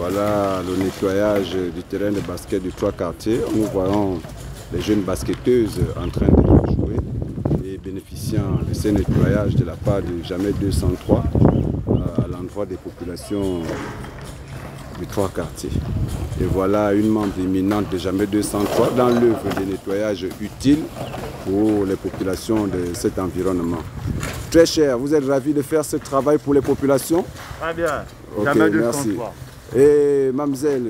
Voilà le nettoyage du terrain de basket du 3 quartiers. Nous voyons les jeunes basketteuses en train de jouer et bénéficiant de ces nettoyages de la part de Jamais 203 à l'endroit des populations du 3 quartiers. Et voilà une membre éminente de Jamais 203 dans l'œuvre de nettoyage utile pour les populations de cet environnement. Très cher, vous êtes ravis de faire ce travail pour les populations? Très bien, okay, Jamais 203. Merci. Et mademoiselle,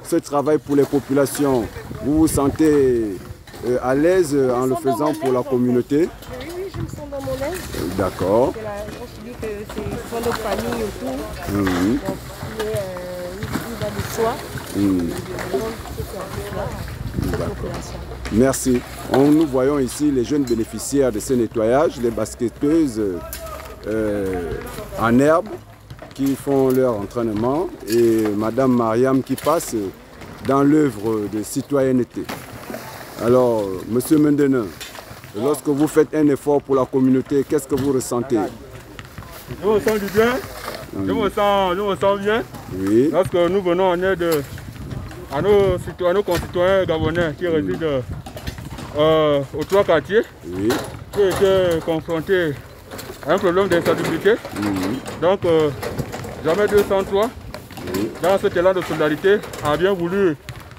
ce travail pour les populations, vous vous sentez à l'aise en le faisant pour la communauté? Oui, je me sens dans mon aise. D'accord. On se dit que c'est pour notre famille autour. Mmh. Donc, il y a de soi. Merci. Nous voyons ici les jeunes bénéficiaires de ce nettoyage, les basketteuses en herbe qui font leur entraînement et Madame Mariam qui passe dans l'œuvre de citoyenneté. Alors, Monsieur Mendenin, lorsque vous faites un effort pour la communauté, qu'est-ce que vous ressentez? Je me sens du bien, je me sens bien. Oui. Lorsque nous venons en aide à nos concitoyens gabonais qui résident aux 3 quartiers, oui, qui étaient confrontés à un problème d'insalubrité. Donc, Jamais 203, dans cet élan de solidarité, a bien voulu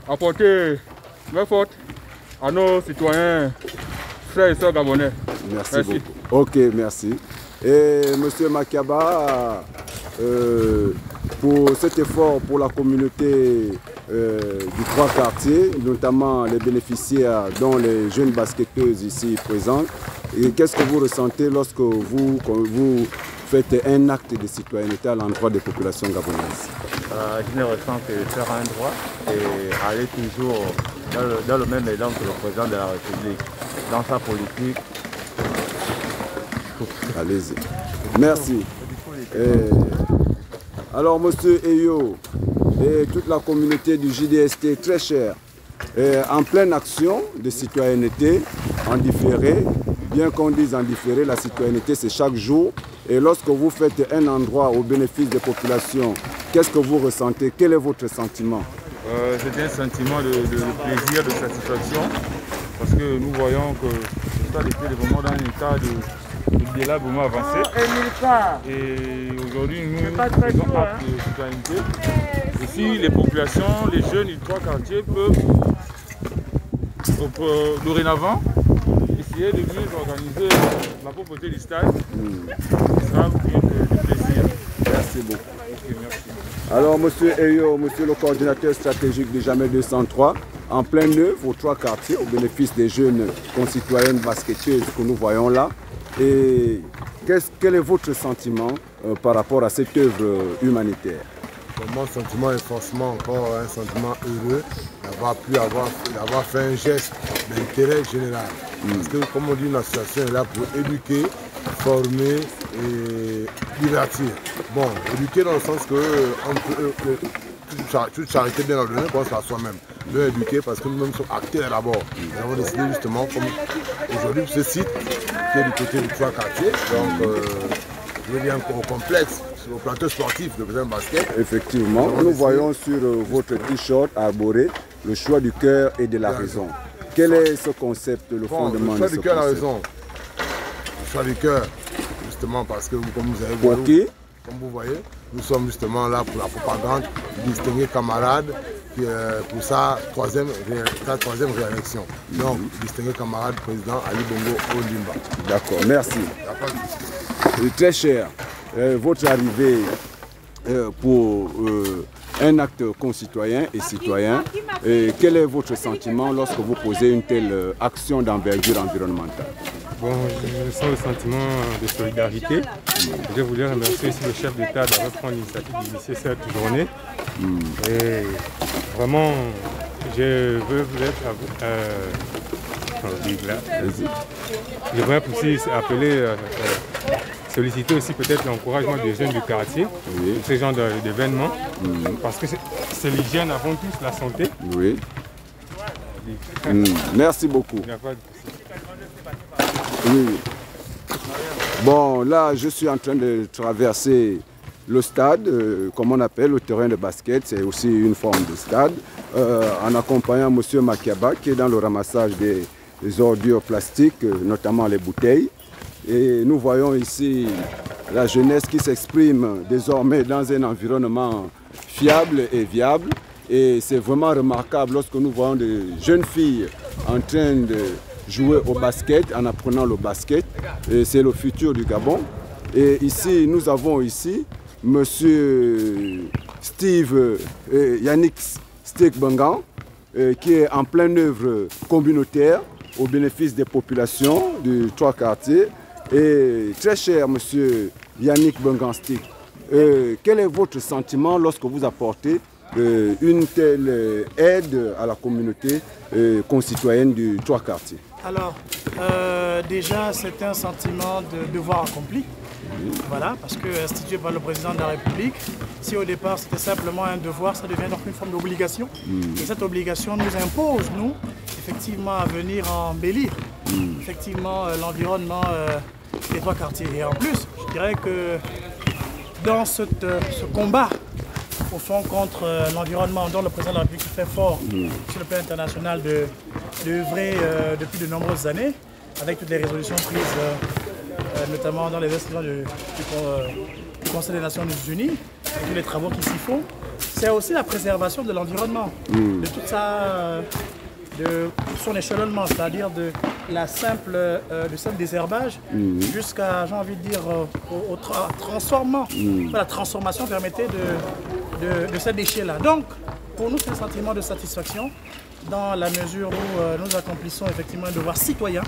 apporter main forte à nos citoyens frères et sœurs gabonais. Merci beaucoup. Ok, merci. Et Monsieur Makiaba, pour cet effort pour la communauté du 3 quartiers, notamment les bénéficiaires dont les jeunes basketteuses ici présentes, qu'est-ce que vous ressentez lorsque vous faites un acte de citoyenneté à l'endroit des populations gabonaises? Je ne ressens que faire un droit et aller toujours dans le même élan que le président de la République, dans sa politique. Allez-y. Merci. Alors, Monsieur Eyo et toute la communauté du JDST, très cher, en pleine action de citoyenneté, en différé, bien qu'on dise en différé, la citoyenneté c'est chaque jour. Et lorsque vous faites un endroit au bénéfice des populations, qu'est-ce que vous ressentez? Quel est votre sentiment? C'est un sentiment de plaisir, de satisfaction, parce que nous voyons que le stade était vraiment dans un état de délabrement avancé. Et aujourd'hui, nous faisons acte de citoyenneté. Et si les populations, les jeunes du 3 quartiers peuvent dorénavant essayer de mieux organiser la propreté du stade, ce sera un plaisir. Merci beaucoup. Okay, merci. Alors, Monsieur Eyo, Monsieur le coordinateur stratégique de Jamais 203, en plein œuvre aux 3 quartiers, au bénéfice des jeunes concitoyennes basketteuses que nous voyons là. Et quel est votre sentiment par rapport à cette œuvre humanitaire? Mon sentiment est forcément encore un sentiment heureux d'avoir fait un geste d'intérêt général. Parce que, comme on dit, une association est là pour éduquer, former et divertir. Bon, éduquer dans le sens que toute charité bien ordonnée commence par soi-même. Bien éduquer parce que nous-mêmes sommes acteurs d'abord. Nous avons décidé justement, comme aujourd'hui, ce site qui est du côté du 3 quartiers, donc je viens au complexe, au plateau sportif de Bénin Basket. Effectivement, nous voyons sur votre t-shirt arboré le choix du cœur et de la raison. Quel est ce concept, le fondement de ce concept? Le choix du cœur et la raison. Le choix du cœur, justement parce que comme vous avez vu, comme vous voyez, nous sommes justement là pour la propagande du distingué camarade pour sa troisième réélection. Donc, distingué camarade président Ali Bongo Ondimba. D'accord, merci. Très cher, votre arrivée pour un acte concitoyen et citoyen, quel est votre sentiment lorsque vous posez une telle action d'envergure environnementale? Bon, je sens le sentiment de solidarité. Je voulais remercier aussi le chef d'État d'avoir pris l'initiative d'initier cette journée. Et vraiment, je veux aussi appeler, solliciter aussi peut-être l'encouragement des jeunes du quartier, ce genre d'événements, parce que c'est l'hygiène avant tout, la santé. Oui. Merci beaucoup. Oui. Bon, là, je suis en train de traverser le stade, comme on appelle le terrain de basket, c'est aussi une forme de stade, en accompagnant M. Makiaba qui est dans le ramassage des ordures plastiques, notamment les bouteilles. Et nous voyons ici la jeunesse qui s'exprime désormais dans un environnement fiable et viable. Et c'est vraiment remarquable lorsque nous voyons des jeunes filles en train de jouer au basket, en apprenant le basket. C'est le futur du Gabon. Et ici, nous avons ici M. Yannick Stekbangan, qui est en pleine œuvre communautaire au bénéfice des populations du 3 quartiers. Et très cher M. Yannick Benganstik, quel est votre sentiment lorsque vous apportez une telle aide à la communauté concitoyenne du 3 quartiers? Alors, déjà, c'est un sentiment de devoir accompli. Voilà, parce que institué par le président de la République, si au départ c'était simplement un devoir, ça devient donc une forme d'obligation. Et cette obligation nous impose, nous, effectivement, à venir embellir effectivement l'environnement des 3 quartiers. Et en plus, je dirais que dans ce combat, au fond, contre l'environnement dont le président de la République fait fort sur le plan international d'œuvrer depuis de nombreuses années, avec toutes les résolutions prises notamment dans les instruments du Conseil des Nations Unies, et tous les travaux qui s'y font, c'est aussi la préservation de l'environnement, de tout ça, de son échelonnement, c'est-à-dire de la simple désherbage jusqu'à, j'ai envie de dire, au transformement. La transformation permettait de ces déchets-là. Donc, pour nous, c'est un sentiment de satisfaction dans la mesure où nous accomplissons effectivement un devoir citoyen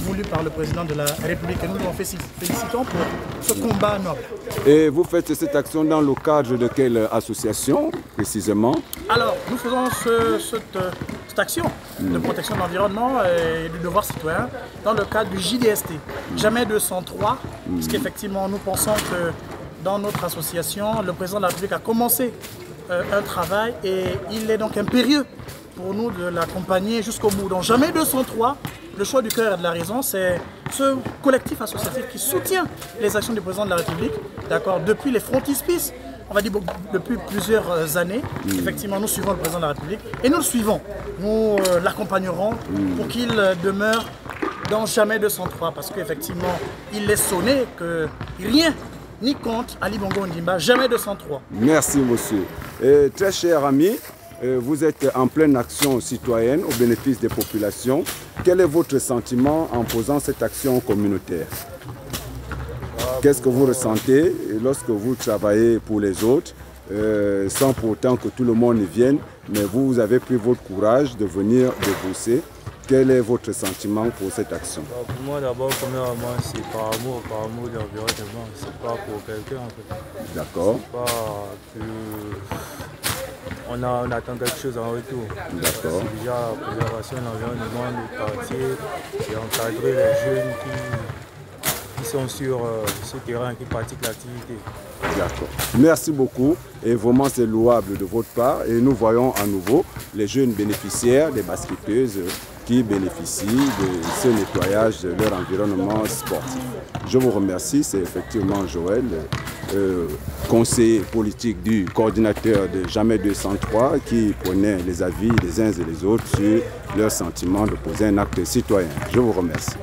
voulu par le président de la République et nous nous félicitons pour ce combat noble. Et vous faites cette action dans le cadre de quelle association précisément? Alors, nous faisons cette action de protection de l'environnement et du devoir citoyen dans le cadre du JDST, Jamais 203, parce qu'effectivement nous pensons que dans notre association, le président de la République a commencé un travail et il est donc impérieux pour nous de l'accompagner jusqu'au bout. Donc Jamais 203, le choix du cœur et de la raison, c'est ce collectif associatif qui soutient les actions du président de la République, d'accord, depuis les frontispices, on va dire depuis plusieurs années. Effectivement, nous suivons le président de la République et nous le suivons. Nous l'accompagnerons pour qu'il demeure dans Jamais 203 parce qu'effectivement, il est sonné que rien ni contre Ali Bongo Ondimba, Jamais 203. Merci monsieur. Et très cher ami, vous êtes en pleine action citoyenne au bénéfice des populations. Quel est votre sentiment en posant cette action communautaire? Qu'est-ce que vous ressentez lorsque vous travaillez pour les autres, sans pour autant que tout le monde vienne, mais vous avez pris votre courage de venir débourser? Quel est votre sentiment pour cette action? Pour moi, d'abord, premièrement, c'est par amour de l'environnement. C'est pas pour quelqu'un, en fait. D'accord. C'est pas que on attend quelque chose en retour. D'accord. C'est déjà la préservation de l'environnement, du quartier, et encadrer les jeunes qui sont sur ce terrain, qui pratiquent l'activité. D'accord. Merci beaucoup et vraiment c'est louable de votre part et nous voyons à nouveau les jeunes bénéficiaires des basketteuses qui bénéficient de ce nettoyage de leur environnement sportif. Je vous remercie, c'est effectivement Joël, conseiller politique du coordinateur de Jamais 203 qui prenait les avis des uns et des autres sur leur sentiment de poser un acte citoyen. Je vous remercie.